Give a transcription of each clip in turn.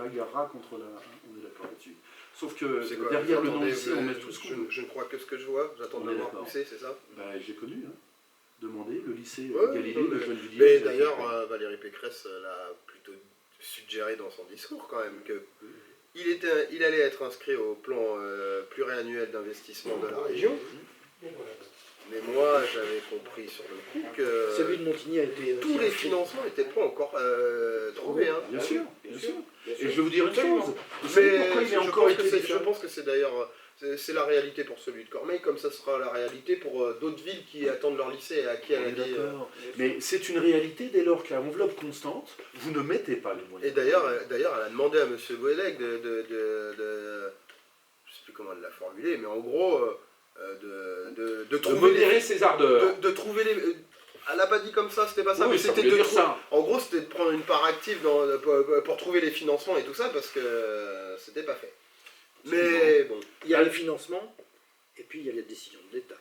bagarrera contre la... On est d'accord là-dessus. Sauf que C'est quoi, derrière le attendez, non-lycée, on met tout ce qu'on veut. je ne crois que ce que je vois, j'attends On de est l'avoir d'accord. poussé, c'est ça? J'ai connu, hein. Demandez, le lycée Ouais, Galilée non, de mais Gennevilliers. mais d'ailleurs, Valérie Pécresse l'a plutôt suggéré dans son discours quand même, que il allait être inscrit au plan pluriannuel d'investissement de la région. Mais moi, j'avais compris sur le coup que Celui de Montigny a été... tous les financements n'étaient pas encore trouvés. Hein. Bien sûr. Et je vais vous dire une Absolument. chose. Vous savez pourquoi il a encore été je différent pense que c'est d'ailleurs c'est la réalité pour celui de Cormeilles, comme ça sera la réalité pour d'autres villes qui attendent leur lycée et à qui elle a dit... Mais c'est une réalité dès lors qu'à enveloppe constante, vous ne mettez pas les moyens. Et d'ailleurs, elle a demandé à M. Goélec je ne sais plus comment elle l'a formulé, mais en gros, de trouver modérer ses ardeurs. de trouver les... Elle n'a pas dit comme ça, c'était pas ça, Oui, mais ça c'était voulait dire ça. En gros, c'était de prendre une part active pour trouver les financements et tout ça, parce que c'était pas fait. Mais bon. Il y a le financement, et puis il y a les décisions de l'État.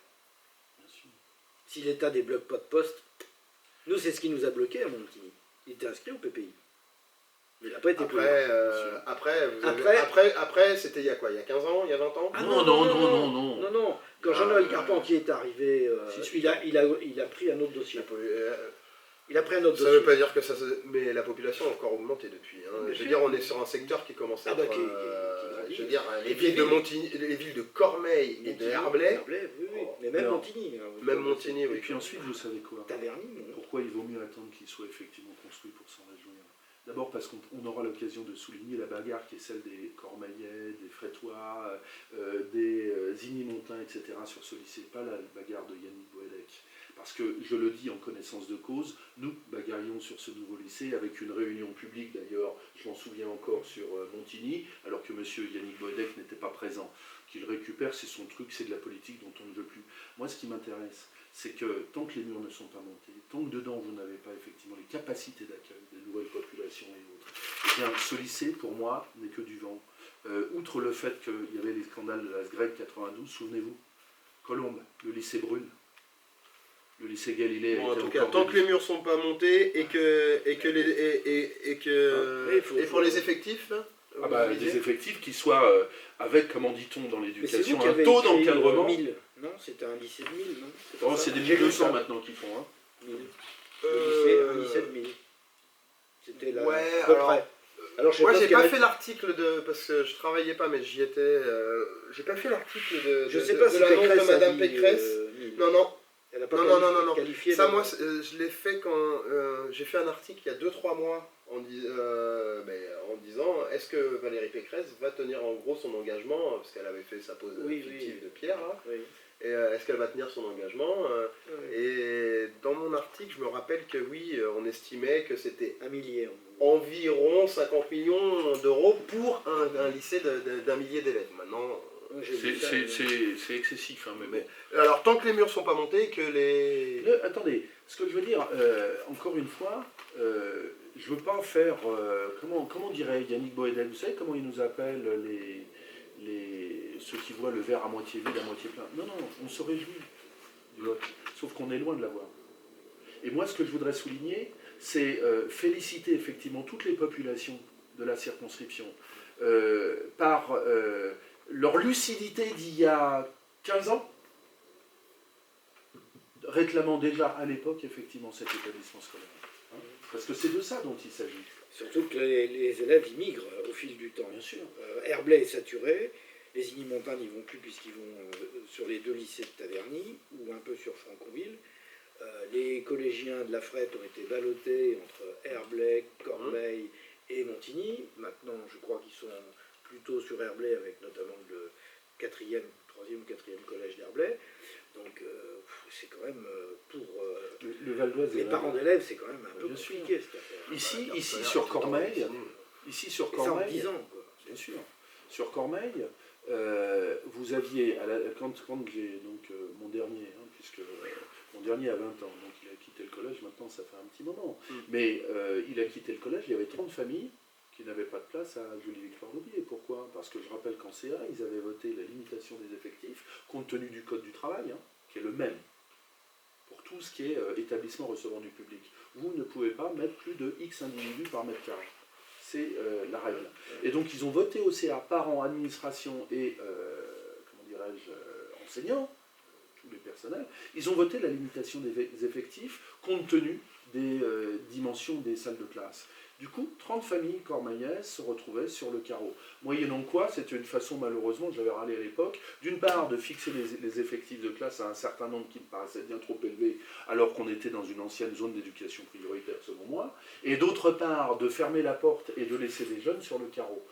Si l'État débloque pas de poste, nous, c'est ce qui nous a bloqué à Montigny. Il était inscrit au PPI. Mais il n'a pas été pris. Après, c'était il y a quoi? Il y a 15 ans? Il y a 20 ans? Ah non. Quand Jean-Noël Carpentier est arrivé, il a pris un autre dossier. Il a pris un autre Ça ne dossier. veut pas dire que ça... Mais la population a encore augmenté depuis. Hein. Je veux dire, on est sur un secteur qui commence à être... je veux dire, les villes de Montigny, les villes de Cormeilles et de Herblay... Oui. Mais même Montigny. Même Montigny, oui. Et puis ensuite, vous savez quoi? Taverny. Pourquoi il vaut mieux attendre qu'il soit effectivement construit pour s'en réjouir? D'abord parce qu'on aura l'occasion de souligner la bagarre qui est celle des Cormeillais, des Frétois, des Igny-Montins, etc. sur ce lycée, pas la bagarre de Yannick Boélec. Parce que, je le dis en connaissance de cause, nous bagarrions sur ce nouveau lycée avec une réunion publique, d'ailleurs, je m'en souviens encore, sur Montigny, alors que M. Yannick Boélec n'était pas présent. Qu'il récupère, c'est son truc, c'est de la politique dont on ne veut plus. Moi, ce qui m'intéresse, c'est que tant que les murs ne sont pas montés, tant que dedans vous n'avez pas effectivement les capacités d'accueil des nouvelles populations et autres, eh bien, ce lycée, pour moi, n'est que du vent. Outre le fait qu'il y avait les scandales de la SGREC 92, souvenez-vous, Colombes, le lycée Brune, le lycée Galilée... Bon, en tout cas, tant que les murs ne sont pas montés et pour les effectifs... des effectifs qui soient avec, comment dit-on dans l'éducation, un un taux d'encadrement. 1000. Non, c'était un lycée de 1000, non? Oh, c'est des 1200 maintenant qu'ils font. Hein. 1000. Un lycée de 1000. C'était là. Ouais, à peu près. Alors, moi, j'ai pas fait l'article parce que je travaillais pas, mais j'y étais. J'ai pas fait l'article je sais pas si l'annonce Pécresse de Madame a dit, Pécresse. Non. Elle a pas Non. qualifié. Ça, moi, je l'ai fait quand j'ai fait un article il y a 2-3 mois en disant est-ce que Valérie Pécresse va tenir en gros son engagement, parce qu'elle avait fait sa pause fictive de Pierre, là. Oui. Et est-ce qu'elle va tenir son engagement Et dans mon article, je me rappelle que oui, on estimait que c'était 1 millier. Environ 50 millions d'euros pour un lycée d'un millier d'élèves. Maintenant... C'est excessif. Hein, mais bon. Alors, tant que les murs ne sont pas montés, que les... Attendez, ce que je veux dire, encore une fois, je ne veux pas faire... comment dirait Yannick Boélec? Vous savez comment il nous appelle ceux qui voient le verre à moitié vide, à moitié plein? Non, on se réjouit du vote, sauf qu'on est loin de l'avoir. Et moi, ce que je voudrais souligner, c'est féliciter effectivement toutes les populations de la circonscription par leur lucidité d'il y a 15 ans, réclamant déjà à l'époque effectivement cet établissement scolaire. Hein, parce que c'est de ça dont il s'agit. Surtout que les élèves y migrent au fil du temps. Bien sûr. Herblay est saturé, les Igny-Montins n'y vont plus puisqu'ils vont sur les 2 lycées de Taverny ou un peu sur Franconville. Les collégiens de la Frette ont été ballottés entre Herblay, Cormeilles et Montigny. Maintenant, je crois qu'ils sont plutôt sur Herblay avec notamment le 3e ou 4e collège d'Herblay. Donc c'est quand même pour le Val d'Oise les parents d'élèves, c'est quand même un peu compliqué cette affaire. Ici sur Cormeilles, ça en 10 ans, quoi. Bien sûr. Sur Cormeilles, vous aviez, quand j'ai donc mon dernier, puisque mon dernier a 20 ans, donc il a quitté le collège, maintenant ça fait un petit moment, mais il a quitté le collège, il y avait 30 familles qui n'avaient pas de place à Julie-Victoire-Loubier. Pourquoi? Parce que je rappelle qu'en CA, ils avaient voté la limitation des effectifs, compte tenu du Code du travail, qui est le même pour tout ce qui est établissement recevant du public. Vous ne pouvez pas mettre plus de X individus par mètre carré. C'est la règle. Et donc ils ont voté au CA, parents, administration et, comment dirais-je, enseignants, tous les personnels, ils ont voté la limitation des effectifs compte tenu des dimensions des salles de classe. Du coup, 30 familles cormeillaises se retrouvaient sur le carreau. Moyennant quoi, c'était une façon, malheureusement, j'avais râlé à l'époque, d'une part de fixer les effectifs de classe à un certain nombre qui me paraissait bien trop élevé, alors qu'on était dans une ancienne zone d'éducation prioritaire, selon moi, et d'autre part de fermer la porte et de laisser des jeunes sur le carreau.